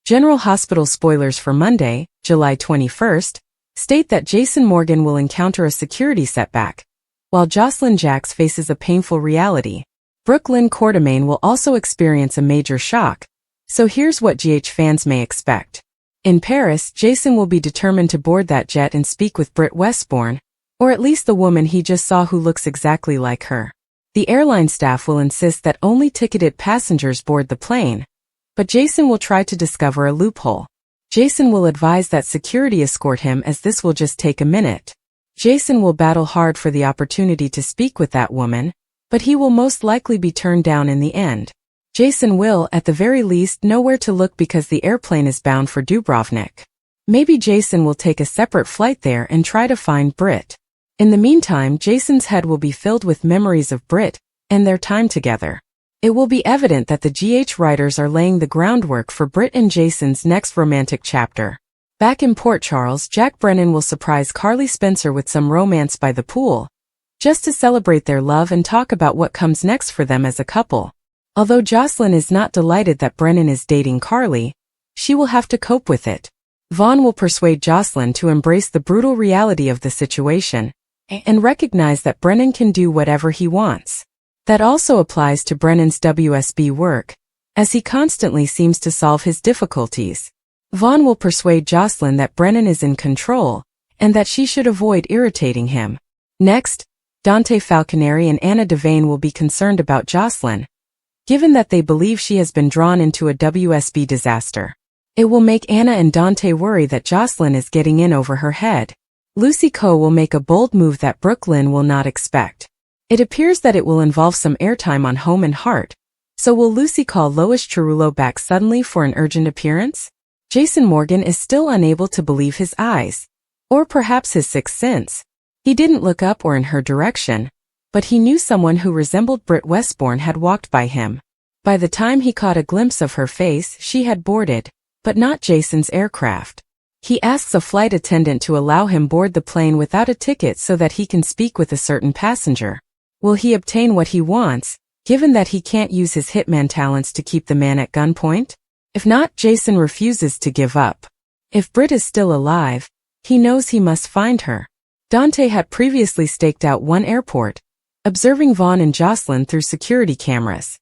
General Hospital spoilers for Monday, July 21st, state that Jason Morgan will encounter a security setback, while Josslyn Jax faces a painful reality. Brooklyn Quartermain will also experience a major shock, so here's what GH fans may expect. In Paris, Jason will be determined to board that jet and speak with Britt Westbourne, or at least the woman he just saw who looks exactly like her. The airline staff will insist that only ticketed passengers board the plane, but Jason will try to discover a loophole. Jason will advise that security escort him as this will just take a minute. Jason will battle hard for the opportunity to speak with that woman, but he will most likely be turned down in the end. Jason will, at the very least, know where to look because the airplane is bound for Dubrovnik. Maybe Jason will take a separate flight there and try to find Britt. In the meantime, Jason's head will be filled with memories of Britt and their time together. It will be evident that the GH writers are laying the groundwork for Britt and Jason's next romantic chapter. Back in Port Charles, Jack Brennan will surprise Carly Spencer with some romance by the pool, just to celebrate their love and talk about what comes next for them as a couple. Although Josslyn is not delighted that Brennan is dating Carly, she will have to cope with it. Vaughn will persuade Josslyn to embrace the brutal reality of the situation and recognize that Brennan can do whatever he wants. That also applies to Brennan's WSB work, as he constantly seems to solve his difficulties. Vaughn will persuade Josslyn that Brennan is in control and that she should avoid irritating him. Next, Dante Falconeri and Anna Devane will be concerned about Josslyn, given that they believe she has been drawn into a WSB disaster. It will make Anna and Dante worry that Josslyn is getting in over her head. Lucy Coe will make a bold move that Brooklyn will not expect. It appears that it will involve some airtime on Home and Heart, so will Lucy call Lois Chirulo back suddenly for an urgent appearance? Jason Morgan is still unable to believe his eyes, or perhaps his sixth sense. He didn't look up or in her direction, but he knew someone who resembled Britt Westbourne had walked by him. By the time he caught a glimpse of her face, she had boarded, but not Jason's aircraft. He asks a flight attendant to allow him board the plane without a ticket so that he can speak with a certain passenger. Will he obtain what he wants, given that he can't use his hitman talents to keep the man at gunpoint? If not, Jason refuses to give up. If Britt is still alive, he knows he must find her. Dante had previously staked out one airport, observing Vaughn and Josslyn through security cameras.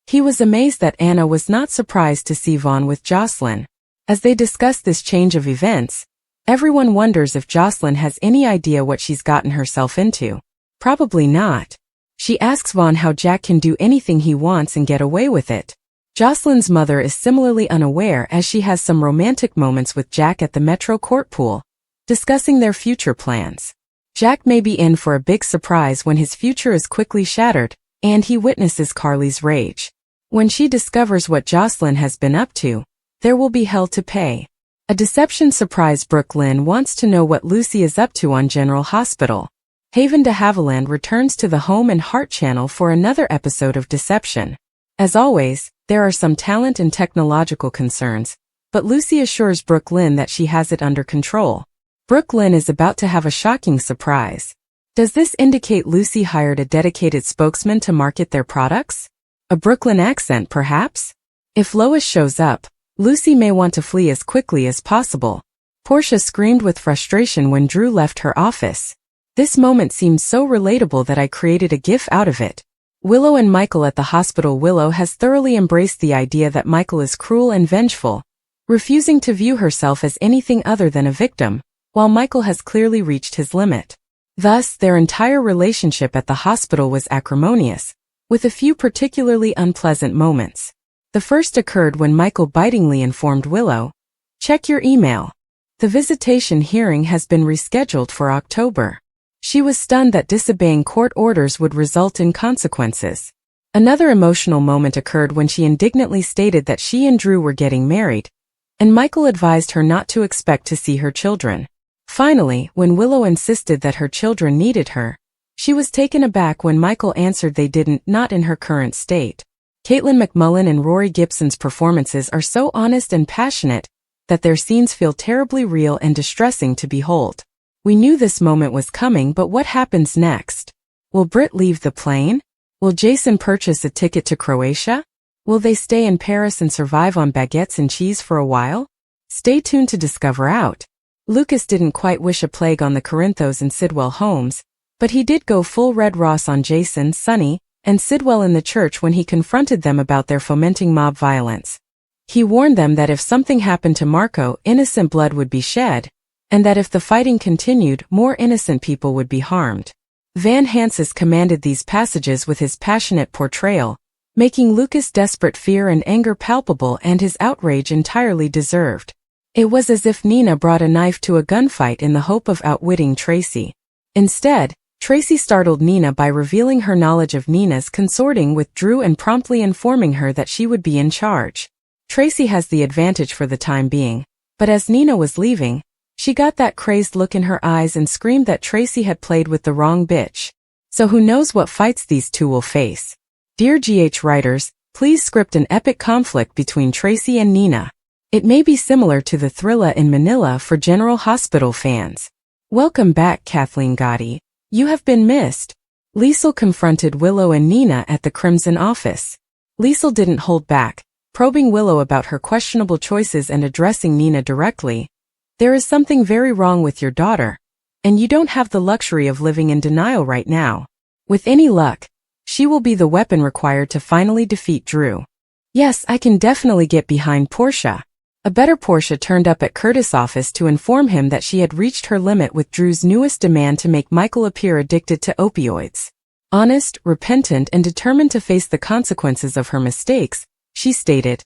He was amazed that Anna was not surprised to see Vaughn with Josslyn. As they discuss this change of events, everyone wonders if Josslyn has any idea what she's gotten herself into. Probably not. She asks Vaughn how Jack can do anything he wants and get away with it. Josslyn's mother is similarly unaware as she has some romantic moments with Jack at the Metro Court pool, discussing their future plans. Jack may be in for a big surprise when his future is quickly shattered, and he witnesses Carly's rage. When she discovers what Josslyn has been up to, there will be hell to pay. A deception surprise. Brooklyn wants to know what Lucy is up to on General Hospital. Haven de Havilland returns to the Home and Heart channel for another episode of Deception. As always, there are some talent and technological concerns, but Lucy assures Brooklyn that she has it under control. Brooklyn is about to have a shocking surprise. Does this indicate Lucy hired a dedicated spokesman to market their products? A Brooklyn accent, perhaps? If Lois shows up, Lucy may want to flee as quickly as possible. Portia screamed with frustration when Drew left her office. This moment seemed so relatable that I created a GIF out of it. Willow and Michael at the hospital. Willow has thoroughly embraced the idea that Michael is cruel and vengeful, refusing to view herself as anything other than a victim, while Michael has clearly reached his limit. Thus, their entire relationship at the hospital was acrimonious, with a few particularly unpleasant moments. The first occurred when Michael bitingly informed Willow, "Check your email. The visitation hearing has been rescheduled for October." She was stunned that disobeying court orders would result in consequences. Another emotional moment occurred when she indignantly stated that she and Drew were getting married, and Michael advised her not to expect to see her children. Finally, when Willow insisted that her children needed her, she was taken aback when Michael answered they didn't, not in her current state. Caitlin McMullen and Rory Gibson's performances are so honest and passionate that their scenes feel terribly real and distressing to behold. We knew this moment was coming, but what happens next? Will Britt leave the plane? Will Jason purchase a ticket to Croatia? Will they stay in Paris and survive on baguettes and cheese for a while? Stay tuned to discover out. Lucas didn't quite wish a plague on the Corinthos and Sidwell homes, but he did go full Red Ross on Jason, Sonny, and Sidwell in the church when he confronted them about their fomenting mob violence. He warned them that if something happened to Marco, innocent blood would be shed, and that if the fighting continued, more innocent people would be harmed. Van Hansis commanded these passages with his passionate portrayal, making Lucas' desperate fear and anger palpable and his outrage entirely deserved. It was as if Nina brought a knife to a gunfight in the hope of outwitting Tracy. Instead, Tracy startled Nina by revealing her knowledge of Nina's consorting with Drew and promptly informing her that she would be in charge. Tracy has the advantage for the time being, but as Nina was leaving, she got that crazed look in her eyes and screamed that Tracy had played with the wrong bitch. So who knows what fights these two will face. Dear GH writers, please script an epic conflict between Tracy and Nina. It may be similar to the Thrilla in Manila for General Hospital fans. Welcome back, Kathleen Gotti. You have been missed. Liesl confronted Willow and Nina at the Crimson office. Liesl didn't hold back, probing Willow about her questionable choices and addressing Nina directly. There is something very wrong with your daughter, and you don't have the luxury of living in denial right now. With any luck, she will be the weapon required to finally defeat Drew. Yes, I can definitely get behind Portia. A better Portia turned up at Curtis' office to inform him that she had reached her limit with Drew's newest demand to make Michael appear addicted to opioids. Honest, repentant, and determined to face the consequences of her mistakes, she stated,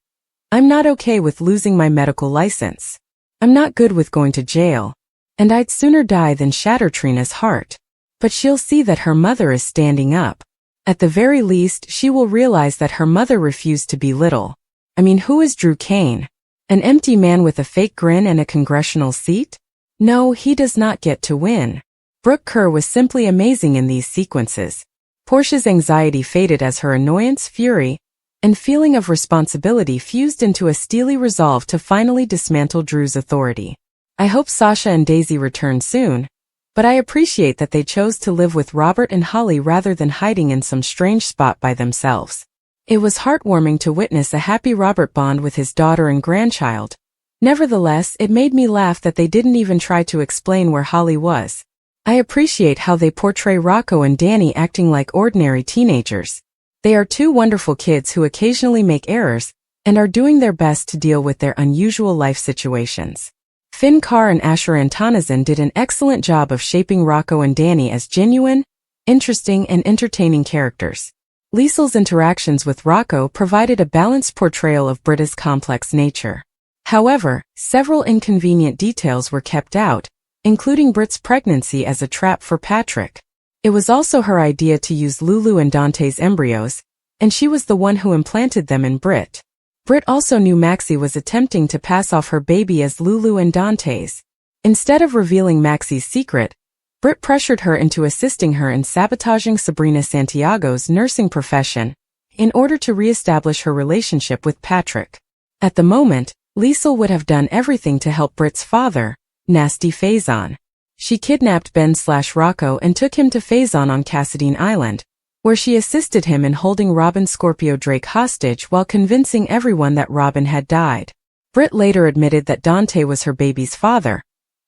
"I'm not okay with losing my medical license. I'm not good with going to jail, and I'd sooner die than shatter Trina's heart. But she'll see that her mother is standing up. At the very least, she will realize that her mother refused to belittle. I mean, who is Drew Kane? An empty man with a fake grin and a congressional seat? No, he does not get to win." Brooke Kerr was simply amazing in these sequences. Portia's anxiety faded as her annoyance, fury, and feeling of responsibility fused into a steely resolve to finally dismantle Drew's authority. I hope Sasha and Daisy return soon, but I appreciate that they chose to live with Robert and Holly rather than hiding in some strange spot by themselves. It was heartwarming to witness a happy Robert bond with his daughter and grandchild. Nevertheless, it made me laugh that they didn't even try to explain where Holly was. I appreciate how they portray Rocco and Danny acting like ordinary teenagers. They are two wonderful kids who occasionally make errors and are doing their best to deal with their unusual life situations. Finn Carr and Asher Antonazan did an excellent job of shaping Rocco and Danny as genuine, interesting, and entertaining characters. Liesl's interactions with Rocco provided a balanced portrayal of Britta's complex nature. However, several inconvenient details were kept out, including Britt's pregnancy as a trap for Patrick. It was also her idea to use Lulu and Dante's embryos, and she was the one who implanted them in Britt. Britt also knew Maxie was attempting to pass off her baby as Lulu and Dante's. Instead of revealing Maxie's secret, Britt pressured her into assisting her in sabotaging Sabrina Santiago's nursing profession in order to reestablish her relationship with Patrick. At the moment, Liesl would have done everything to help Britt's father, Nasty Faison. She kidnapped Ben/Rocco and took him to Faison on Cassadine Island, where she assisted him in holding Robin Scorpio Drake hostage while convincing everyone that Robin had died. Britt later admitted that Dante was her baby's father,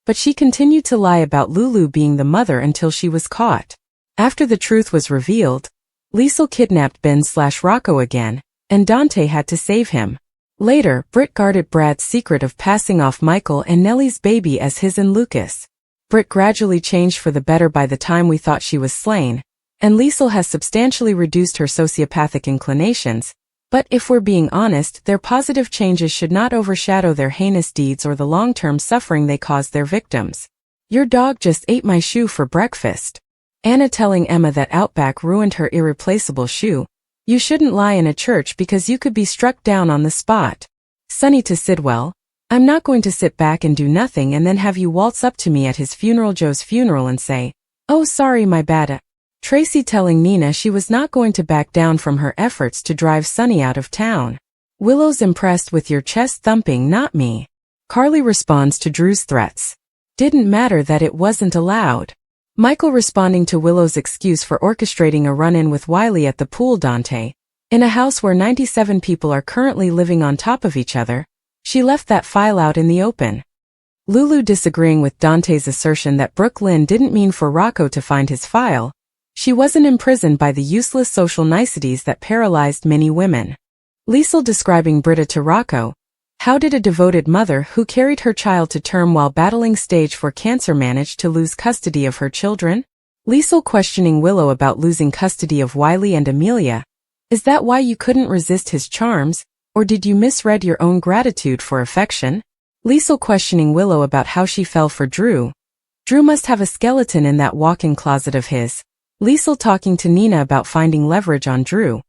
but she continued to lie about Lulu being the mother until she was caught. After the truth was revealed, Liesl kidnapped Ben/Rocco again, and Dante had to save him. Later, Britt guarded Brad's secret of passing off Michael and Nellie's baby as his and Lucas. Britt gradually changed for the better by the time we thought she was slain, and Liesl has substantially reduced her sociopathic inclinations, but if we're being honest, their positive changes should not overshadow their heinous deeds or the long-term suffering they cause their victims. Your dog just ate my shoe for breakfast. Anna telling Emma that Outback ruined her irreplaceable shoe. You shouldn't lie in a church because you could be struck down on the spot. Sunny to Sidwell, I'm not going to sit back and do nothing and then have you waltz up to me at his funeral, Joe's funeral, and say, "Oh, sorry, my bad." Tracy telling Nina she was not going to back down from her efforts to drive Sunny out of town. Willow's impressed with your chest thumping, not me. Carly responds to Drew's threats. Didn't matter that it wasn't allowed. Michael responding to Willow's excuse for orchestrating a run-in with Wiley at the pool. Dante, In a house where 97 people are currently living on top of each other, she left that file out in the open. Lulu disagreeing with Dante's assertion that Brooklyn didn't mean for Rocco to find his file. She wasn't imprisoned by the useless social niceties that paralyzed many women. Liesl describing Britta to Rocco. How did a devoted mother who carried her child to term while battling stage 4 cancer manage to lose custody of her children? Liesl questioning Willow about losing custody of Wiley and Amelia. Is that why you couldn't resist his charms, or did you misread your own gratitude for affection? Liesl questioning Willow about how she fell for Drew. Drew must have a skeleton in that walk-in closet of his. Liesl talking to Nina about finding leverage on Drew.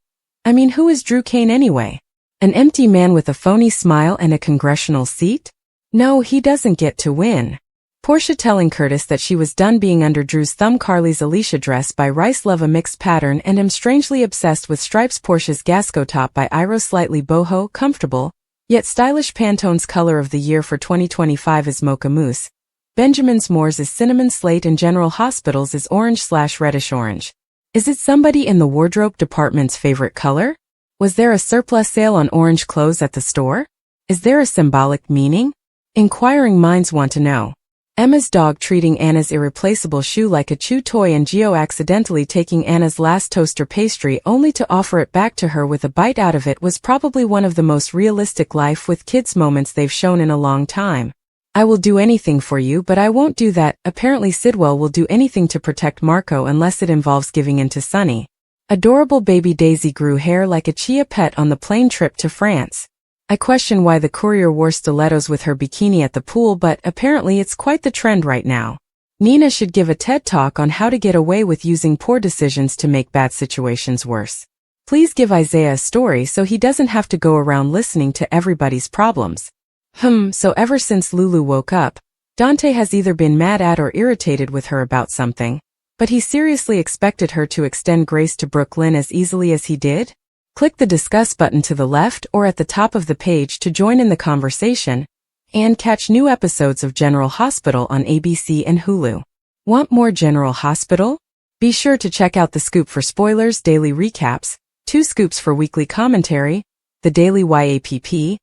I mean, who is Drew Kane anyway? An empty man with a phony smile and a congressional seat? No, he doesn't get to win. Portia telling Curtis that she was done being under Drew's thumb. Carly's Alicia dress by Rice. Love a mixed pattern and am strangely obsessed with stripes. Portia's Gasco top by Iro. Slightly boho, comfortable, yet stylish. Pantone's color of the year for 2025 is Mocha Mousse. Benjamin's Moore's is Cinnamon Slate and General Hospital's is orange/reddish orange. Is it somebody in the wardrobe department's favorite color? Was there a surplus sale on orange clothes at the store? Is there a symbolic meaning? Inquiring minds want to know. Emma's dog treating Anna's irreplaceable shoe like a chew toy and Gio accidentally taking Anna's last toaster pastry only to offer it back to her with a bite out of it was probably one of the most realistic life with kids moments they've shown in a long time. I will do anything for you, but I won't do that. Apparently Sidwell will do anything to protect Marco unless it involves giving in to Sunny. Adorable baby Daisy grew hair like a chia pet on the plane trip to France. I question why the courier wore stilettos with her bikini at the pool, but apparently it's quite the trend right now. Nina should give a TED talk on how to get away with using poor decisions to make bad situations worse. Please give Isaiah a story so he doesn't have to go around listening to everybody's problems. So ever since Lulu woke up, Dante has either been mad at or irritated with her about something, but he seriously expected her to extend grace to Brooklyn as easily as he did? Click the discuss button to the left or at the top of the page to join in the conversation, and catch new episodes of General Hospital on ABC and Hulu. Want more General Hospital? Be sure to check out The Scoop for spoilers, daily recaps, 2 Scoops for weekly commentary, the Daily YAPP,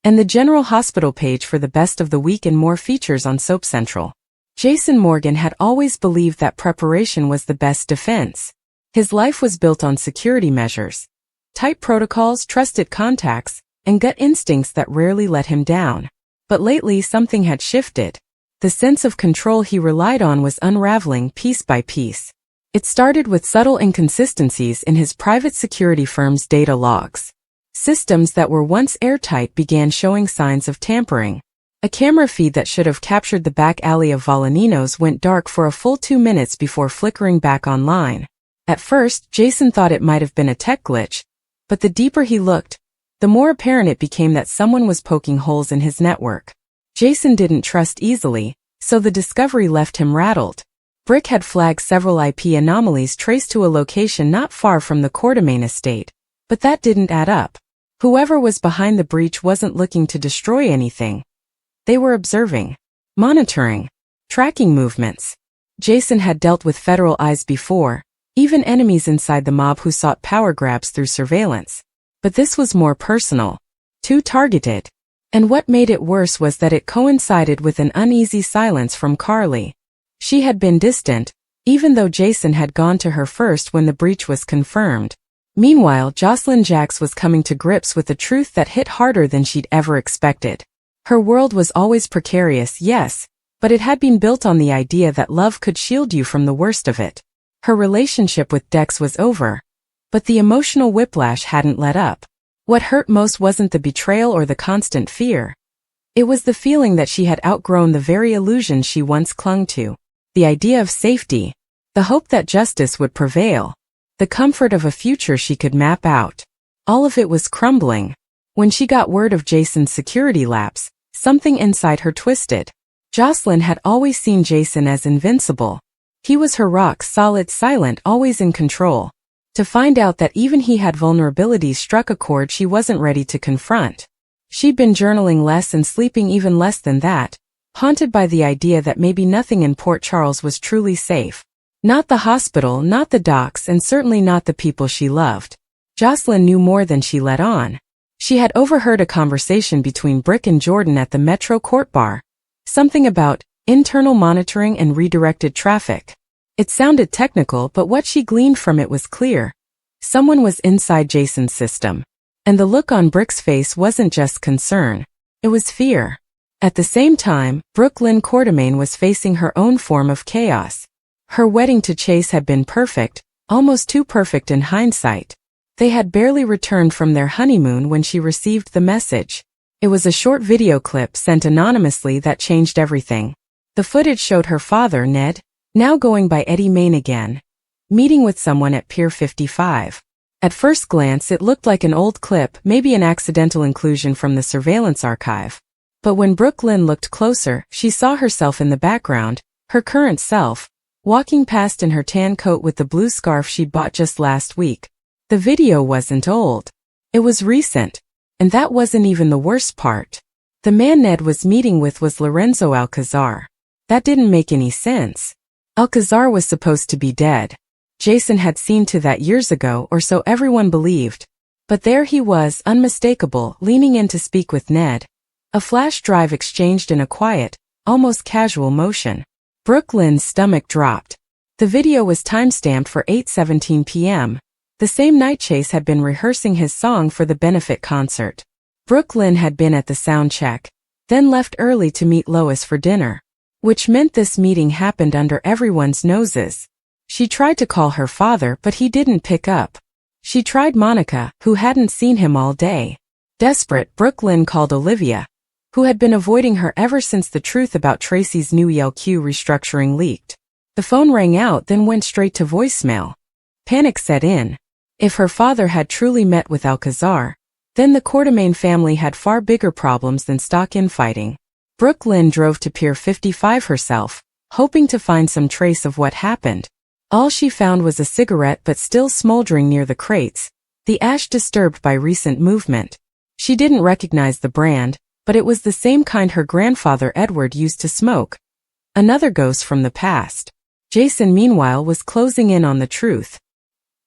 and the General Hospital page for the best of the week and more features on Soap Central. Jason Morgan had always believed that preparation was the best defense. His life was built on security measures, tight protocols, trusted contacts, and gut instincts that rarely let him down. But lately something had shifted. The sense of control he relied on was unraveling piece by piece. It started with subtle inconsistencies in his private security firm's data logs. Systems that were once airtight began showing signs of tampering. A camera feed that should have captured the back alley of Volanino's went dark for a full 2 minutes before flickering back online. At first, Jason thought it might have been a tech glitch, but the deeper he looked, the more apparent it became that someone was poking holes in his network. Jason didn't trust easily, so the discovery left him rattled. Brick had flagged several IP anomalies traced to a location not far from the Quartermain estate, but that didn't add up. Whoever was behind the breach wasn't looking to destroy anything. They were observing, monitoring, tracking movements. Jason had dealt with federal eyes before, even enemies inside the mob who sought power grabs through surveillance. But this was more personal, too targeted. And what made it worse was that it coincided with an uneasy silence from Carly. She had been distant, even though Jason had gone to her first when the breach was confirmed. Meanwhile, Josslyn Jax was coming to grips with a truth that hit harder than she'd ever expected. Her world was always precarious, yes, but it had been built on the idea that love could shield you from the worst of it. Her relationship with Dex was over, but the emotional whiplash hadn't let up. What hurt most wasn't the betrayal or the constant fear. It was the feeling that she had outgrown the very illusion she once clung to. The idea of safety, the hope that justice would prevail, the comfort of a future she could map out. All of it was crumbling. When she got word of Jason's security lapse, something inside her twisted. Josslyn had always seen Jason as invincible. He was her rock solid, silent, always in control. To find out that even he had vulnerabilities struck a chord she wasn't ready to confront. She'd been journaling less and sleeping even less than that, haunted by the idea that maybe nothing in Port Charles was truly safe. Not the hospital, not the docks, and certainly not the people she loved. Josslyn knew more than she let on. She had overheard a conversation between Brick and Jordan at the Metro Court Bar. Something about internal monitoring and redirected traffic. It sounded technical, but what she gleaned from it was clear. Someone was inside Jason's system. And the look on Brick's face wasn't just concern. It was fear. At the same time, Brooklyn Quartermain was facing her own form of chaos. Her wedding to Chase had been perfect, almost too perfect in hindsight. They had barely returned from their honeymoon when she received the message. It was a short video clip sent anonymously that changed everything. The footage showed her father, Ned, now going by Eddie Main again, meeting with someone at Pier 55. At first glance it looked like an old clip, maybe an accidental inclusion from the surveillance archive. But when Brooklyn looked closer, she saw herself in the background, her current self, walking past in her tan coat with the blue scarf she'd bought just last week. The video wasn't old. It was recent. And that wasn't even the worst part. The man Ned was meeting with was Lorenzo Alcazar. That didn't make any sense. Alcazar was supposed to be dead. Jason had seen to that years ago, or so everyone believed. But there he was, unmistakable, leaning in to speak with Ned. A flash drive exchanged in a quiet, almost casual motion. Brooklyn's stomach dropped. The video was time-stamped for 8:17 p.m., the same night Chase had been rehearsing his song for the benefit concert. Brooklyn had been at the sound check, then left early to meet Lois for dinner, which meant this meeting happened under everyone's noses. She tried to call her father, but he didn't pick up. She tried Monica, who hadn't seen him all day. Desperate, Brooklyn called Olivia, who had been avoiding her ever since the truth about Tracy's new ELQ restructuring leaked. The phone rang out, then went straight to voicemail. Panic set in. If her father had truly met with Alcazar, then the Quartermain family had far bigger problems than stock infighting. Brooklyn drove to Pier 55 herself, hoping to find some trace of what happened. All she found was a cigarette, but still smoldering near the crates, the ash disturbed by recent movement. She didn't recognize the brand, but it was the same kind her grandfather Edward used to smoke. Another ghost from the past. Jason, meanwhile, was closing in on the truth.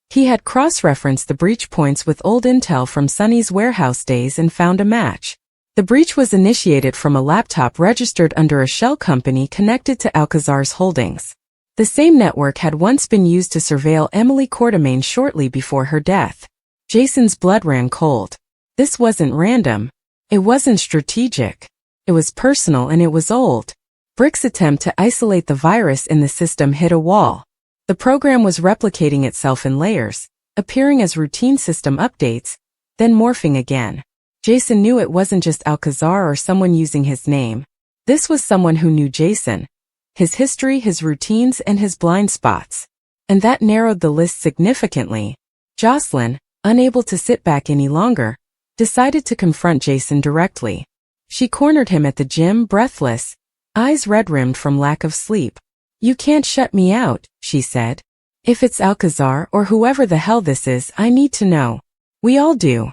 He had cross-referenced the breach points with old intel from Sonny's warehouse days and found a match. The breach was initiated from a laptop registered under a shell company connected to Alcazar's holdings. The same network had once been used to surveil Emily Quartermain shortly before her death. Jason's blood ran cold. This wasn't random. It wasn't strategic. It was personal, and it was old. Brick's attempt to isolate the virus in the system hit a wall. The program was replicating itself in layers, appearing as routine system updates, then morphing again. Jason knew it wasn't just Alcazar or someone using his name. This was someone who knew Jason, his history, his routines, and his blind spots. And that narrowed the list significantly. Josslyn, unable to sit back any longer, decided to confront Jason directly. She cornered him at the gym, breathless, eyes red-rimmed from lack of sleep. "You can't shut me out," she said. "If it's Alcazar or whoever the hell this is, I need to know. We all do."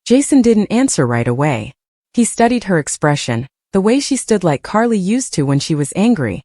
Jason didn't answer right away. He studied her expression, the way she stood like Carly used to when she was angry.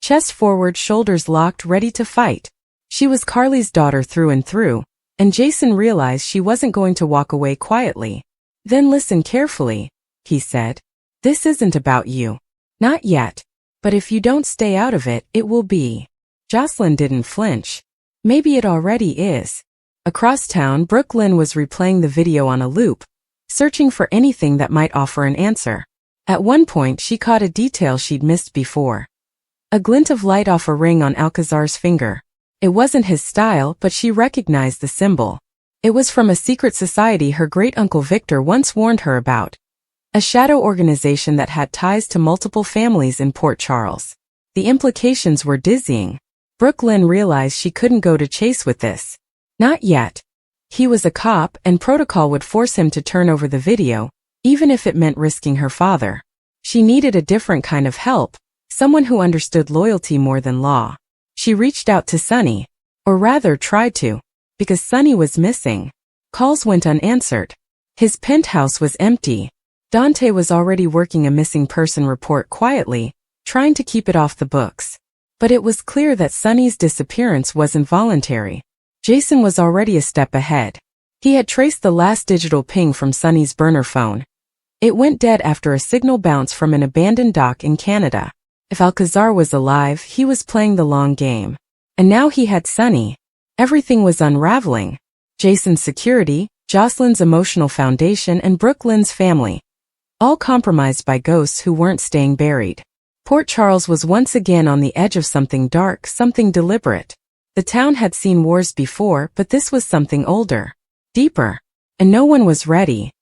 Chest forward, shoulders locked, ready to fight. She was Carly's daughter through and through, and Jason realized she wasn't going to walk away quietly. "Then listen carefully," he said. "This isn't about you. Not yet. But if you don't stay out of it, it will be." Josslyn didn't flinch. Maybe it already is. Across town, Brooklyn was replaying the video on a loop, searching for anything that might offer an answer. At one point, she caught a detail she'd missed before. A glint of light off a ring on Alcazar's finger. It wasn't his style, but she recognized the symbol. It was from a secret society her great-uncle Victor once warned her about. A shadow organization that had ties to multiple families in Port Charles. The implications were dizzying. Brooklyn realized she couldn't go to Chase with this. Not yet. He was a cop, and protocol would force him to turn over the video, even if it meant risking her father. She needed a different kind of help, someone who understood loyalty more than law. She reached out to Sonny, or rather tried to, because Sonny was missing. Calls went unanswered. His penthouse was empty. Dante was already working a missing person report quietly, trying to keep it off the books. But it was clear that Sonny's disappearance wasn't voluntary. Jason was already a step ahead. He had traced the last digital ping from Sunny's burner phone. It went dead after a signal bounce from an abandoned dock in Canada. If Alcazar was alive, he was playing the long game. And now he had Sunny. Everything was unraveling. Jason's security, Josslyn's emotional foundation, and Brooklyn's family. All compromised by ghosts who weren't staying buried. Port Charles was once again on the edge of something dark, something deliberate. The town had seen wars before, but this was something older, deeper. And no one was ready.